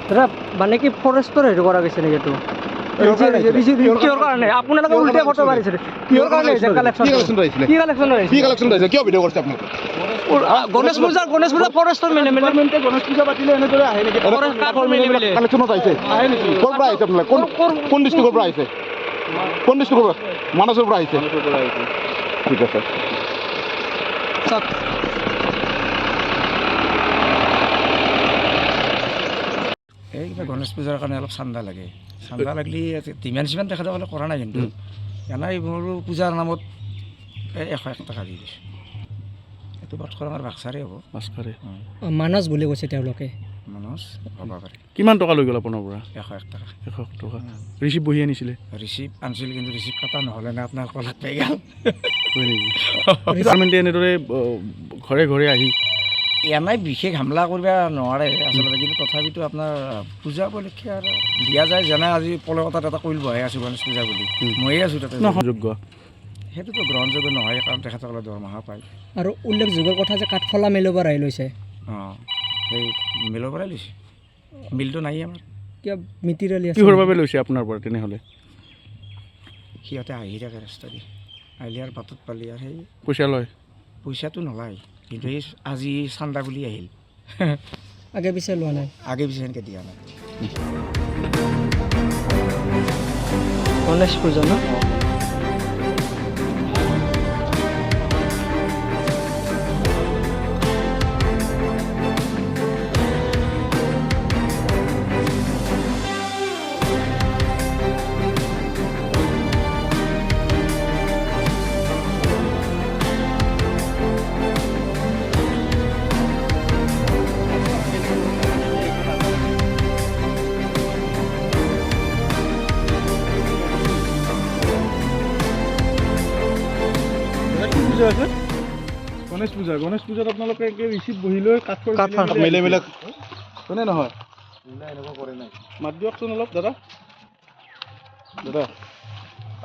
দাদা মানে কি ফৰেষ্টৰ হেৰি কৰা গৈছে নেকি এইটো কিহৰ কাৰণে আপোনালোকে উল্টাই ফটো মাৰিছে কিহৰ কাৰণে কিয় ভিডিঅ' কৰিছে আপুনি গণেশ পূজা ফৰেষ্টৰ মিলে গণেশ পূজা পাতিলে এনেদৰে আহে নেকি কালেকশ্যনত আহিছে ক'ৰ পৰা আহিছে আপোনালোকে কোন ডিষ্ট্ৰিক্টৰ পৰা আহিছে কোন ডিষ্ট্ৰিক্টৰ পৰা মানসৰ পৰা আহিছে ঠিক আছে এই কিবা গণেশ পূজাৰ কাৰণে অলপ চান্দা লাগে চান্দা লাগিলে যিমান যিমান দেখা যাবলৈ কৰা নাই কিন্তু এনেই মোৰো পূজাৰ নামত 101 টকা দি দিছোঁ এইটো বাটখৰ আমাৰ বাক্সাৰে হ'ব মানস বুলি কৈছে তেওঁলোকে মানস হ'ব পাৰে কিমান টকা লৈ গ'ল আপোনাৰ পৰা 101 টকা 100 টকা ৰিচিপ্ট বহি আনিছিলে ৰিচিপ্ট আনিছিল কিন্তু ৰিচিপ্ট কটা নহ'লে নে আপোনাৰ কলাত পাই গ'ল হয় নেকি ডিপাৰ্টমেণ্টে এনেদৰে ঘৰে ঘৰে আহি এনেই বিশেষ হামলা কৰিব নোৱাৰে আচলতে কিন্তু তথাপিতো আপোনাৰ পূজা উপলক্ষে আৰু দিয়া যায় যেনে আজি পলকতাত এটা কইল বহাই আছোঁ গণেশ পূজা বুলি ময়ে আছোঁ তাতে যোগ্য সেইটোতো গ্ৰহণযোগ্য নহয় কাৰণ তেখেতসকলে দৰমহা পায় আৰু উল্লেখযোগ্যৰ কথা যে কাঠফলা মিলৰ পৰা লৈছে অঁ সেই মিলৰ পৰাই লৈছে মিলটো নাই আমাৰ কিবা মেটেৰিয়েল কিহৰ বাবে লৈছে আপোনাৰ পৰা তেনেহ'লে সিহঁতে আহি থাকে ৰাস্তা দি আহিলে আৰু বাটত পালি আৰু সেই পইচা লয় পইচাটো নলয় কিন্তু এই আজি চান্দা বুলি আহিল আগে পিছে লোৱা নাই আগে পিছে এনেকৈ দিয়া নাই গণেশ পূজা ন গণেশ পূজাত আপোনালোকে ৰিচিপ্ট বহি লৈ কাঠৰ মিলে হয়নে নহয় মাত দিয়কচোন অলপ দাদা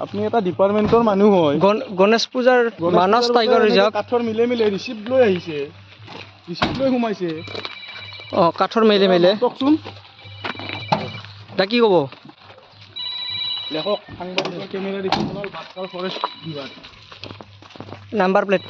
আপুনি এটা ডিপাৰ্টমেণ্টৰ মানুহ হয় গণেশ পূজাৰ মানস টাইগাৰ ৰিজাৰ্ভ কাঠৰ মিলে ৰিচিপ্ট লৈ আহিছে ৰিচিপ্ট লৈ সোমাইছে অঁ কাঠৰ মিলে কওকচোন দা কি ক'ব লেখক সাংবাদিকৰ কেমেৰা দেখি বাক্সাৰ ফৰেষ্ট বিভাগ নাম্বাৰ প্লেট